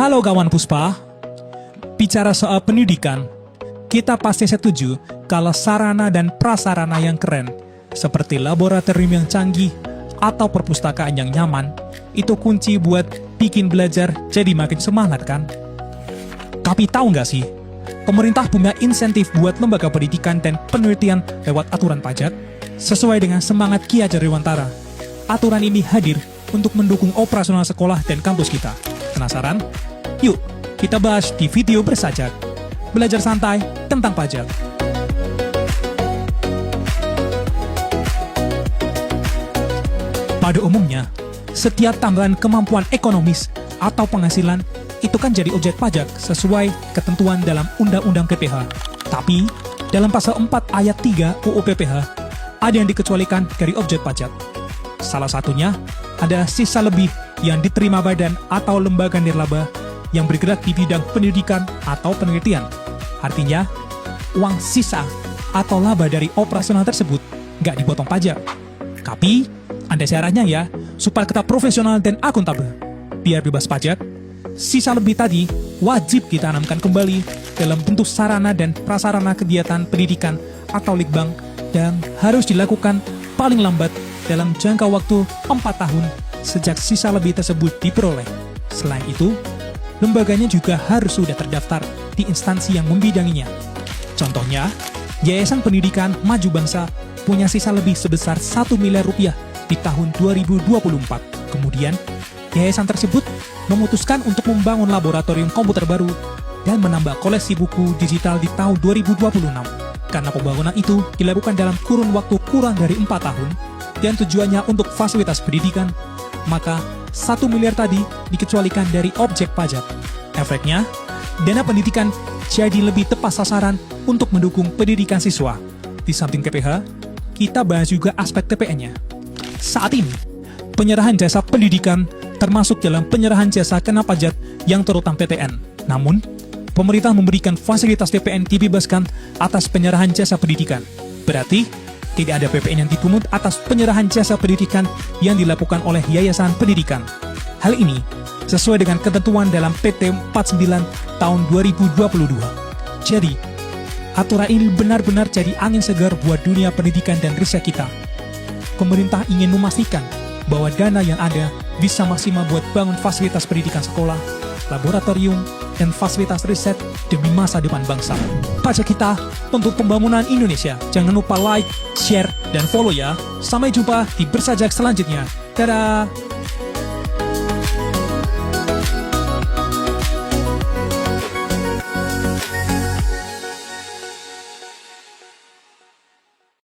Halo kawan Puspa, bicara soal pendidikan, kita pasti setuju kalau sarana dan prasarana yang keren, seperti laboratorium yang canggih atau perpustakaan yang nyaman, itu kunci buat bikin belajar jadi makin semangat kan? Tapi tahu nggak sih, pemerintah punya insentif buat lembaga pendidikan dan penelitian lewat aturan pajak, sesuai dengan semangat Ki Hajar Dewantara. Aturan ini hadir untuk mendukung operasional sekolah dan kampus kita. Penasaran? Yuk, kita bahas di video bersajak. Belajar santai tentang pajak. Pada umumnya, setiap tambahan kemampuan ekonomis atau penghasilan itu kan jadi objek pajak sesuai ketentuan dalam Undang-Undang PPh. Tapi, dalam pasal 4 ayat 3 UU PPh, ada yang dikecualikan dari objek pajak. Salah satunya, ada sisa lebih yang diterima badan atau lembaga nirlaba yang bergerak di bidang pendidikan atau penelitian. Artinya, uang sisa atau laba dari operasional tersebut nggak dipotong pajak. Tapi, ada syaratnya ya, supaya tetap profesional dan akuntabel. Biar bebas pajak, sisa lebih tadi wajib ditanamkan kembali dalam bentuk sarana dan prasarana kegiatan pendidikan atau litbang dan harus dilakukan paling lambat dalam jangka waktu 4 tahun sejak sisa lebih tersebut diperoleh. Selain itu, lembaganya juga harus sudah terdaftar di instansi yang membidanginya. Contohnya, Yayasan Pendidikan Maju Bangsa punya sisa lebih sebesar 1 miliar rupiah di tahun 2024. Kemudian, yayasan tersebut memutuskan untuk membangun laboratorium komputer baru dan menambah koleksi buku digital di tahun 2026. Karena pembangunan itu dilakukan dalam kurun waktu kurang dari 4 tahun dan tujuannya untuk fasilitas pendidikan, maka 1 miliar tadi dikecualikan dari objek pajak. Efeknya, dana pendidikan jadi lebih tepat sasaran untuk mendukung pendidikan siswa. Di samping PPh, kita bahas juga aspek TPN-nya. Saat ini, penyerahan jasa pendidikan termasuk dalam penyerahan jasa kena pajak yang terutama PTN. Namun, pemerintah memberikan fasilitas TPN dibebaskan atas penyerahan jasa pendidikan. Berarti, tidak ada PPN yang dipungut atas penyerahan jasa pendidikan yang dilakukan oleh Yayasan Pendidikan. Hal ini sesuai dengan ketentuan dalam PT 49 tahun 2022. Jadi, aturan ini benar-benar jadi angin segar buat dunia pendidikan dan riset kita. Pemerintah ingin memastikan bahwa dana yang ada bisa maksimal buat bangun fasilitas pendidikan sekolah, laboratorium, dan fasilitas riset demi masa depan bangsa. Pajak kita untuk pembangunan Indonesia. Jangan lupa like, share, dan follow ya. Sampai jumpa di Bersajak selanjutnya. Dadah!